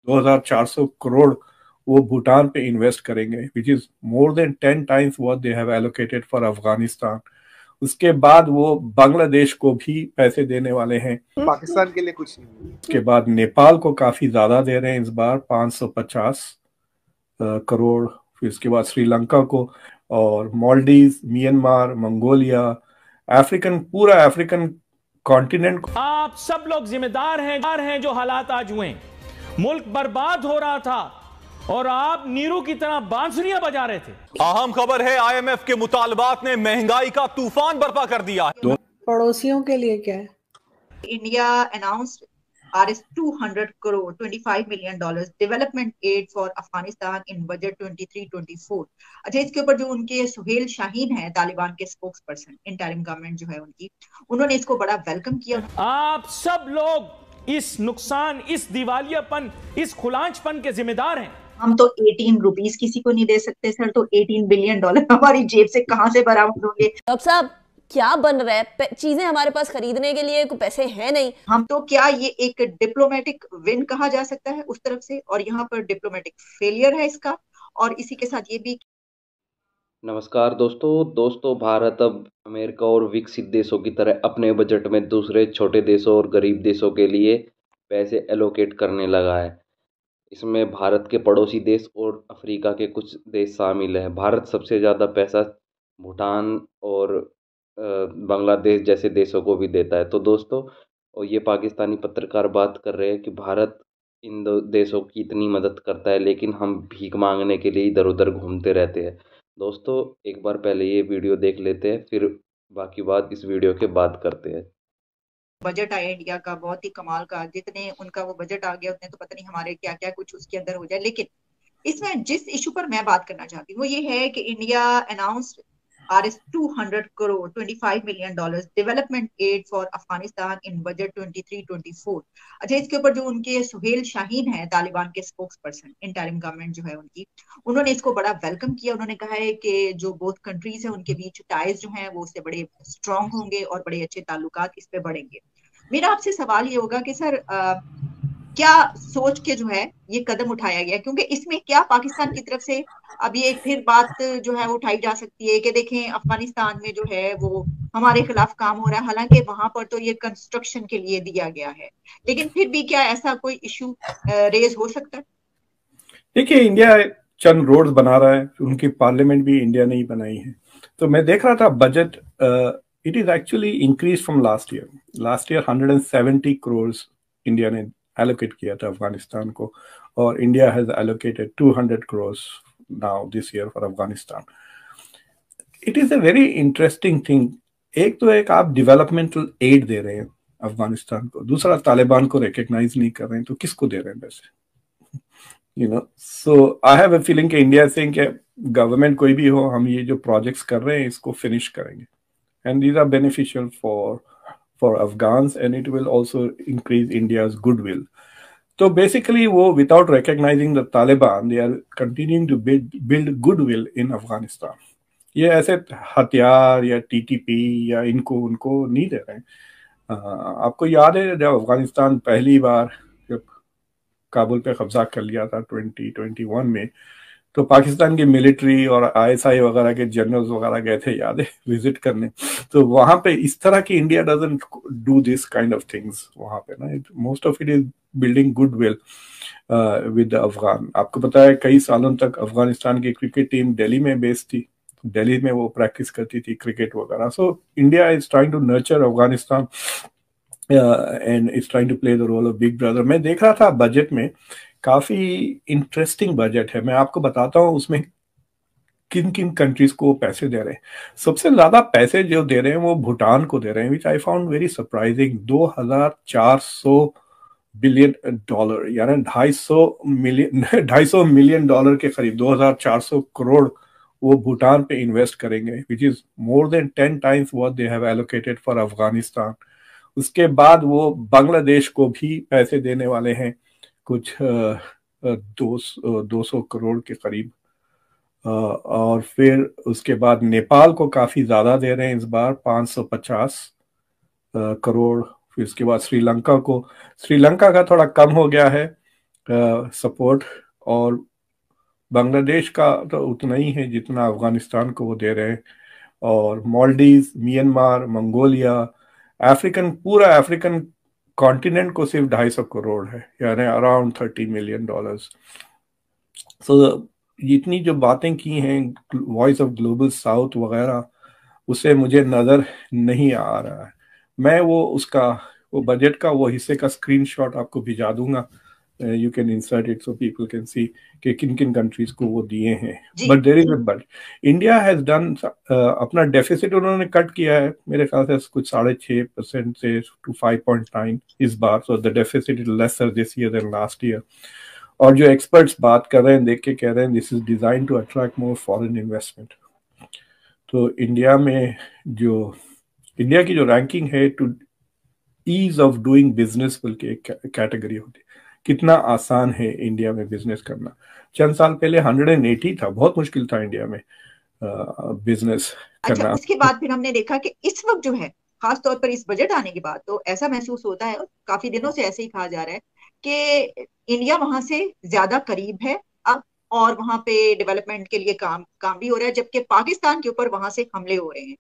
2400 करोड़ वो भूटान पे इन्वेस्ट करेंगे, which is more than 10 times what they have allocated for Afghanistan. उसके बाद वो बांग्लादेश को भी पैसे देने वाले हैं, पाकिस्तान के लिए कुछ नहीं। उसके बाद नेपाल को काफी ज्यादा दे रहे हैं इस बार, 550 करोड़। फिर इसके बाद श्रीलंका को, और मालदीव, म्यांमार, मंगोलिया, पूरा अफ्रीकन कॉन्टिनेंट को। आप सब लोग जिम्मेदार हैं जो हालात आज हुए। मुल्क बर्बाद हो रहा था और आप नीरू की तरह बांसुरियां बजा रहे थे। अहम खबर है, आईएमएफ के मुतालबात ने महंगाई का तूफान बर्पा कर दिया है। पड़ोसियों के लिए क्या है? India announced Rs 200 crore, $25 million development aid for Afghanistan in budget 23-24। अच्छा, इसके ऊपर जो उनके सुहेल शाहीन है, तालिबान के स्पोक्स पर्सन, इंटरिम गवर्नमेंट जो है उनकी, उन्होंने इसको बड़ा वेलकम किया। आप सब लोग इस नुकसान, इस दिवालियापन, इस खुलांचपन के जिम्मेदार हैं। हम तो 18 रुपीस किसी को नहीं दे सकते सर, तो $18 बिलियन हमारी जेब से कहां से बरामद होंगे? डॉक्टर साहब, क्या बन रहा है? चीजें हमारे पास खरीदने के लिए कोई पैसे हैं नहीं। हम तो क्या ये एक डिप्लोमेटिक विन कहा जा सकता है उस तरफ से, और यहाँ पर डिप्लोमेटिक फेलियर है इसका। और इसी के साथ ये भी। नमस्कार दोस्तों, भारत अब अमेरिका और विकसित देशों की तरह अपने बजट में दूसरे छोटे देशों और गरीब देशों के लिए पैसे एलोकेट करने लगा है। इसमें भारत के पड़ोसी देश और अफ्रीका के कुछ देश शामिल हैं। भारत सबसे ज़्यादा पैसा भूटान और बांग्लादेश जैसे देशों को भी देता है। तो दोस्तों, और ये पाकिस्तानी पत्रकार बात कर रहे हैं कि भारत इन दो देशों की इतनी मदद करता है, लेकिन हम भीख मांगने के लिए इधर उधर घूमते रहते हैं। दोस्तों, एक बार पहले ये वीडियो देख लेते हैं, फिर बाकी बात इस वीडियो के बाद करते हैं। बजट आया इंडिया का, बहुत ही कमाल का। जितने उनका वो बजट आ गया, उतने तो पता नहीं हमारे क्या क्या कुछ उसके अंदर हो जाए। लेकिन इसमें जिस इशू पर मैं बात करना चाहती हूँ वो ये है कि India announced Rs 200 crore, $25 million development aid for Afghanistan in budget 23-24। अच्छा, इसके ऊपर जो उनके सुहेल शाहीन है, तालिबान के स्पोक्स पर्सन, इंटरिम गवर्नमेंट जो है उनकी, उन्होंने इसको बड़ा वेलकम किया। उन्होंने कहा है कि जो बोथ कंट्रीज है उनके बीच टाइज जो हैं वो उससे बड़े स्ट्रांग होंगे और बड़े अच्छे ताल्लुकात इस पे बढ़ेंगे। मेरा आपसे सवाल ये होगा कि सर, क्या सोच के जो है ये कदम उठाया गया? क्योंकि इसमें क्या पाकिस्तान की तरफ से अब ये फिर बात जो है उठाई जा सकती है कि देखें अफगानिस्तान में जो है वो हमारे खिलाफ काम हो रहा है, हालांकि वहां पर तो ये कंस्ट्रक्शन के लिए दिया गया है, लेकिन फिर भी क्या ऐसा कोई इशू रेज हो सकता है? देखिए, इंडिया चंद रोड्स बना रहा है, उनकी पार्लियामेंट भी इंडिया ने ही बनाई है। तो मैं देख रहा था budget, it is actually increase from last year 170 crore India ने एलोकेट किया था अफगानिस्तान को, और India has allocated 200 crore now this year for Afghanistan. It is a very interesting thing. एक आप डेवलपमेंटल एड दे रहे हैं अफगानिस्तान को, दूसरा तालिबान को रिकॉग्नाइज नहीं कर रहे हैं, तो किसको दे रहे हैं पैसे? So I have a feeling कि इंडिया से गवर्नमेंट कोई भी हो, हम ये जो प्रोजेक्ट्स कर रहे हैं इसको फिनिश करेंगे, and these are beneficial for Afghans, and it will also increase India's goodwill. तो बेसिकली वो without recognizing the Taliban, they are continuing to build goodwill in Afghanistan. ये ऐसे हथियार या टीटीपी या इनको उनको नहीं दे रहे हैं। आपको याद है जब अफगानिस्तान पहली बार जब काबुल पे कब्जा कर लिया था 2021 में, तो पाकिस्तान की मिलिट्री और आईएसआई वगैरह के जनरल्स वगैरह गए थे, याद है, विजिट करने। तो वहां पे इस तरह की India doesn't do this kind of things वहां पे ना। Most of it is building goodwill with Afghan. आपको पता है कई सालों तक अफगानिस्तान की क्रिकेट टीम दिल्ली में बेस्ड थी, दिल्ली में वो प्रैक्टिस करती थी क्रिकेट वगैरह। So India is trying to nurture Afghanistan and is trying to play the role of big brother. मैं देख रहा था बजट में, काफी इंटरेस्टिंग बजट है। मैं आपको बताता हूँ उसमें किन किन कंट्रीज को पैसे दे रहे हैं। सबसे ज्यादा पैसे जो दे रहे हैं वो भूटान को दे रहे हैं, which I found very surprising. $2400 billion, यानी 250 मिलियन डॉलर के करीब, 2400 करोड़ वो भूटान पे इन्वेस्ट करेंगे, which is more than 10 times what they have allocated for Afghanistan. उसके बाद वो बांग्लादेश को भी पैसे देने वाले हैं, कुछ 200 करोड़ के करीब। और फिर उसके बाद नेपाल को काफी ज्यादा दे रहे हैं इस बार, 550 करोड़। फिर उसके बाद श्रीलंका का थोड़ा कम हो गया है, सपोर्ट, और बांग्लादेश का तो उतना ही है जितना अफगानिस्तान को वो दे रहे हैं, और मालदीव, म्यांमार, मंगोलिया, पूरा अफ्रीकन कॉन्टिनेंट को सिर्फ 250 करोड़ है, यानी अराउंड $30 मिलियन। सो इतनी जो बातें की हैं वॉइस ऑफ ग्लोबल साउथ वगैरह, उसे मुझे नजर नहीं आ रहा है। मैं वो बजट का वो हिस्से का स्क्रीनशॉट आपको भिजा दूंगा, you can insert it so people can see कि किन किन कंट्रीज को वो दिए हैं। But there is a but, India has done अपना डेफिसिट उन्होंने कट किया है मेरे ख्याल से कुछ 6.5% से टू 5.9 इस बार। So the deficit is lesser this year than last year. और जो एक्सपर्ट्स बात कर रहे हैं, देख के कह रहे हैं this is design to attract more foreign investment. तो इंडिया की जो रैंकिंग है two ease of doing business बल्कि एक कैटेगरी होती है, कितना आसान है इंडिया में बिजनेस करना। चंद साल पहले 180 था, बहुत मुश्किल था इंडिया में बिजनेस करना। उसके बाद फिर हमने देखा कि इस वक्त जो है, खास तौर पर इस बजट आने के बाद, तो ऐसा महसूस होता है, काफी दिनों से ऐसे ही कहा जा रहा है कि इंडिया वहां से ज्यादा करीब है अब, और वहां पे डेवलपमेंट के लिए काम भी हो रहा है, जबकि पाकिस्तान के ऊपर वहां से हमले हो रहे हैं।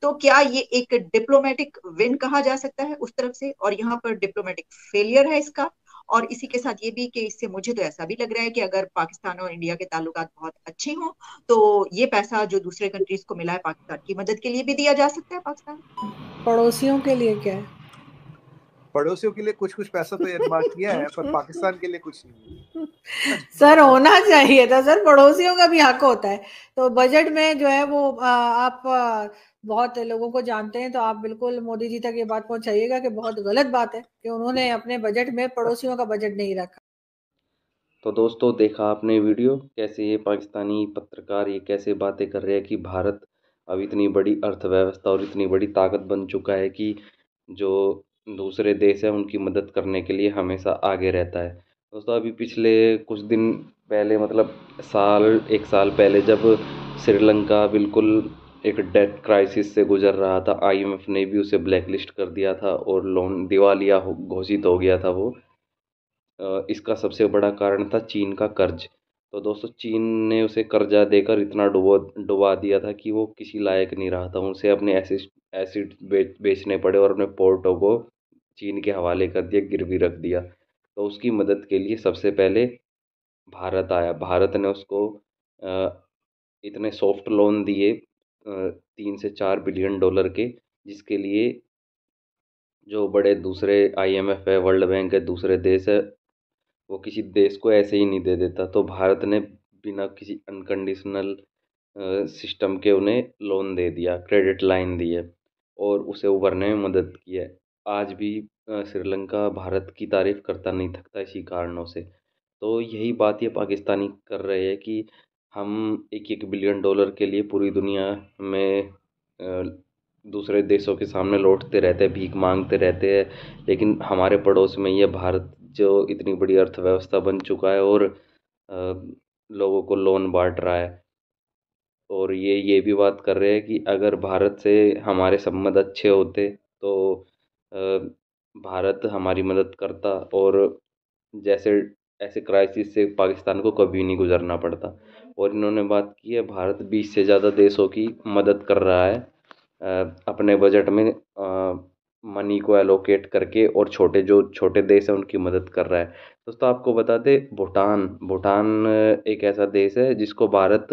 तो क्या ये एक डिप्लोमेटिक विन कहा जा सकता है उस तरफ से, और यहाँ पर डिप्लोमेटिक फेलियर है इसका? और इसी के साथ ये भी कि इससे मुझे तो ऐसा भी लग रहा है कि अगर पाकिस्तान और इंडिया के ताल्लुकात बहुत अच्छे हों तो ये पैसा जो दूसरे कंट्रीज को मिला है पाकिस्तान की मदद के लिए भी दिया जा सकता है। पाकिस्तान पड़ोसियों के लिए क्या है? पड़ोसियों के लिए कुछ कुछ पैसा तो एयरमार्क किया है, पर पाकिस्तान के लिए कुछ नहीं। सर होना चाहिए था सर, पड़ोसियों का भी हक होता है। तो बजट में जो है वो आप बहुत लोगों को जानते हैं, तो आप बिल्कुल मोदी जी तक ये बात पहुंचाइएगा कि बहुत गलत बात है कि उन्होंने अपने बजट में पड़ोसियों का बजट नहीं रखा। तो दोस्तों, देखा आपने वीडियो, कैसे ये पाकिस्तानी पत्रकार ये कैसे बातें कर रहे हैं कि भारत अब इतनी बड़ी अर्थव्यवस्था और इतनी बड़ी ताकत बन चुका है कि जो दूसरे देश हैं उनकी मदद करने के लिए हमेशा आगे रहता है। दोस्तों, अभी पिछले कुछ दिन पहले, मतलब एक साल पहले, जब श्रीलंका बिल्कुल एक डेट क्राइसिस से गुजर रहा था, IMF ने भी उसे ब्लैकलिस्ट कर दिया था और लोन दिवालिया घोषित हो गया था वो। इसका सबसे बड़ा कारण था चीन का कर्ज। तो दोस्तों, चीन ने उसे कर्जा देकर इतना डुबा दिया था कि वो किसी लायक नहीं रहा था। उसे अपने एसिड बेचने पड़े और अपने पोर्टों को चीन के हवाले कर दिया, गिरवी रख दिया। तो उसकी मदद के लिए सबसे पहले भारत आया। भारत ने उसको इतने सॉफ्ट लोन दिए, 3 से 4 बिलियन डॉलर के, जिसके लिए जो बड़े दूसरे IMF है, वर्ल्ड बैंक है, दूसरे देश है, वो किसी देश को ऐसे ही नहीं दे देता। तो भारत ने बिना किसी अनकंडीशनल सिस्टम के उन्हें लोन दे दिया, क्रेडिट लाइन दी है और उसे उभरने में मदद की है। आज भी श्रीलंका भारत की तारीफ करता नहीं थकता इसी कारणों से। तो यही बात ये पाकिस्तानी कर रहे हैं कि हम 1-1 बिलियन डॉलर के लिए पूरी दुनिया में दूसरे देशों के सामने लौटते रहते हैं, भीख मांगते रहते हैं, लेकिन हमारे पड़ोस में ये भारत जो इतनी बड़ी अर्थव्यवस्था बन चुका है और लोगों को लोन बांट रहा है। और ये भी बात कर रहे हैं कि अगर भारत से हमारे संबंध अच्छे होते तो भारत हमारी मदद करता और जैसे ऐसे क्राइसिस से पाकिस्तान को कभी नहीं गुजरना पड़ता। और इन्होंने बात की है, भारत 20 से ज़्यादा देशों की मदद कर रहा है अपने बजट में मनी को एलोकेट करके, और जो छोटे देश हैं उनकी मदद कर रहा है। दोस्तों, आपको बता दें, भूटान एक ऐसा देश है जिसको भारत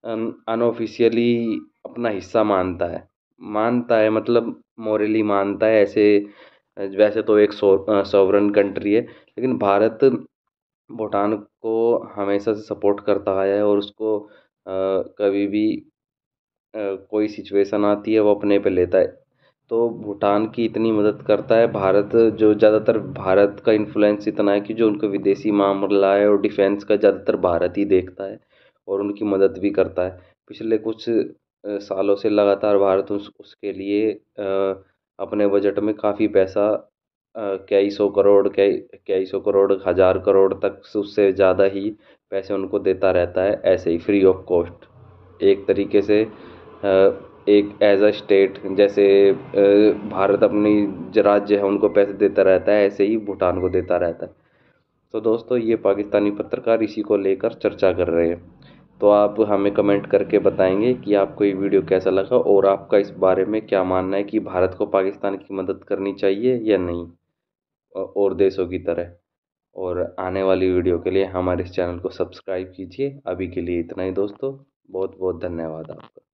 अनऑफिशियली अपना हिस्सा मानता है, मतलब मोरली मानता है। वैसे तो एक सॉवरन कंट्री है, लेकिन भारत भूटान को हमेशा से सपोर्ट करता आया है और उसको कभी भी कोई सिचुएशन आती है वो अपने पे लेता है। तो भूटान की इतनी मदद करता है भारत, जो ज़्यादातर भारत का इन्फ्लुएंस इतना है कि जो उनका विदेशी मामला है और डिफेंस का ज़्यादातर भारत ही देखता है और उनकी मदद भी करता है। पिछले कुछ सालों से लगातार भारत उसके लिए अपने बजट में काफ़ी पैसा, कई सौ करोड़, 1,000 करोड़ तक, उससे ज़्यादा ही पैसे उनको देता रहता है, ऐसे ही फ्री ऑफ कॉस्ट। एक तरीके से एक एज अ स्टेट, जैसे भारत अपनी राज्य है उनको पैसे देता रहता है, ऐसे ही भूटान को देता रहता है। तो दोस्तों ये पाकिस्तानी पत्रकार इसी को लेकर चर्चा कर रहे हैं। तो आप हमें कमेंट करके बताएंगे कि आपको ये वीडियो कैसा लगा और आपका इस बारे में क्या मानना है कि भारत को पाकिस्तान की मदद करनी चाहिए या नहीं और देशों की तरह। और आने वाली वीडियो के लिए हमारे इस चैनल को सब्सक्राइब कीजिए। अभी के लिए इतना ही दोस्तों, बहुत बहुत धन्यवाद आपका।